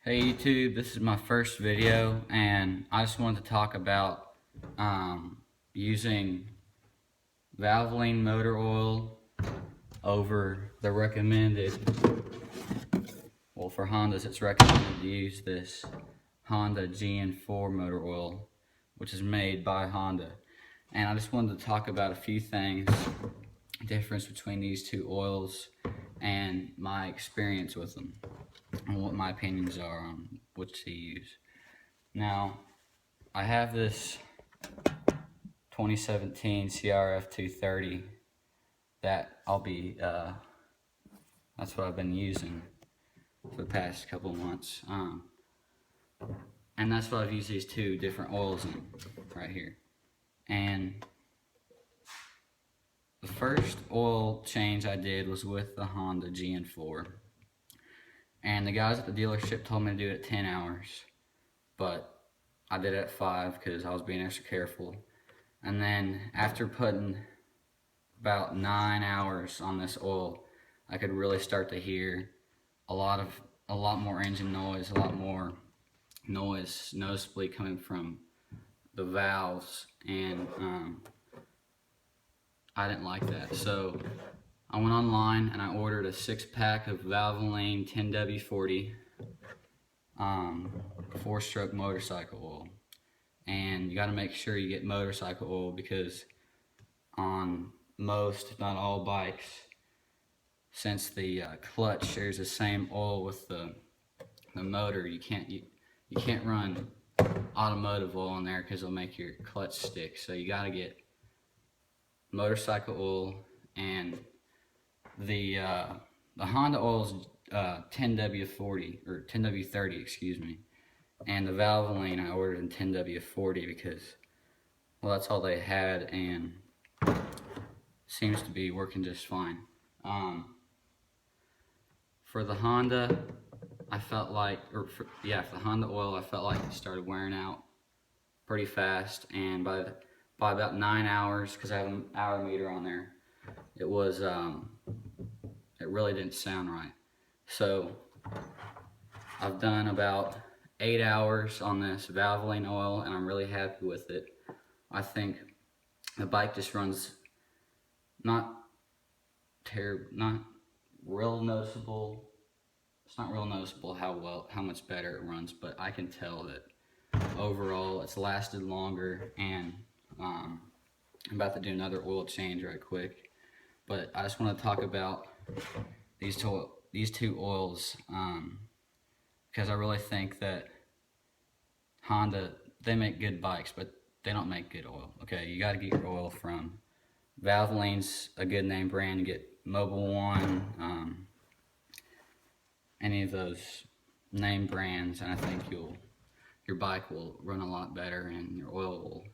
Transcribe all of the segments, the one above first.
Hey YouTube, this is my first video and I just wanted to talk about using Valvoline motor oil over the recommended, well for Hondas it's recommended to use this Honda GN4 motor oil, which is made by Honda. And I just wanted to talk about a few things, difference between these two oils and my experience with them and what my opinions are on which to use. Now, I have this 2017 CRF 230 that that's what I've been using for the past couple of months. And that's what I've used these two different oils in right here. And the first oil change I did was with the Honda GN4. And the guys at the dealership told me to do it at 10 hours. But I did it at 5 because I was being extra careful. And then after putting about 9 hours on this oil, I could really start to hear a lot more engine noise, a lot more noise noticeably coming from the valves, and I didn't like that. So I went online and I ordered a 6-pack of Valvoline 10W40 4-stroke motorcycle oil. And you got to make sure you get motorcycle oil because on most, if not all bikes, since the clutch shares the same oil with the motor, you can't run automotive oil in there because it'll make your clutch stick. So you got to get motorcycle oil, and the Honda oil is 10W40 or 10W30, excuse me, and the Valvoline I ordered in 10W40 because, well, that's all they had and seems to be working just fine. For the Honda, I felt like, for the Honda oil, I felt like it started wearing out pretty fast, and by about 9 hours, because I have an hour meter on there, it was it really didn't sound right. So I've done about 8 hours on this Valvoline oil and I'm really happy with it. I think the bike just runs not real noticeable. It's not real noticeable how much better it runs, but I can tell that overall it's lasted longer. And I'm about to do another oil change right quick, but I just want to talk about these two oils because I really think that Honda, they make good bikes, but they don't make good oil. Okay, you got to get your oil from Valvoline's a good name brand. You get Mobile One, any of those name brands, and I think your bike will run a lot better and your oil will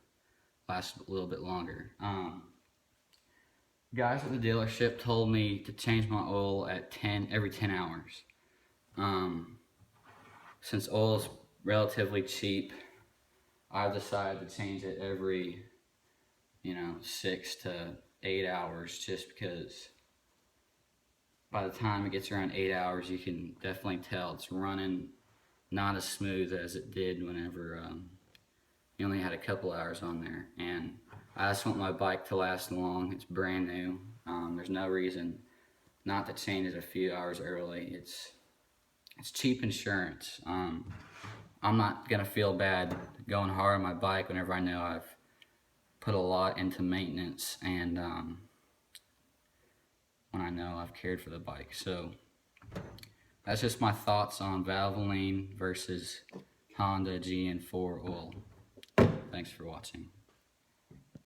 last a little bit longer. Guys at the dealership told me to change my oil at every 10 hours. Since oil is relatively cheap, I've decided to change it every 6 to 8 hours, just because by the time it gets around 8 hours you can definitely tell it's running not as smooth as it did whenever you only had a couple hours on there. And I just want my bike to last long. It's brand new. There's no reason not to change it a few hours early. It's cheap insurance. I'm not gonna feel bad going hard on my bike whenever I know I've put a lot into maintenance and when I know I've cared for the bike. So that's just my thoughts on Valvoline versus Honda GN4 oil. Thanks for watching.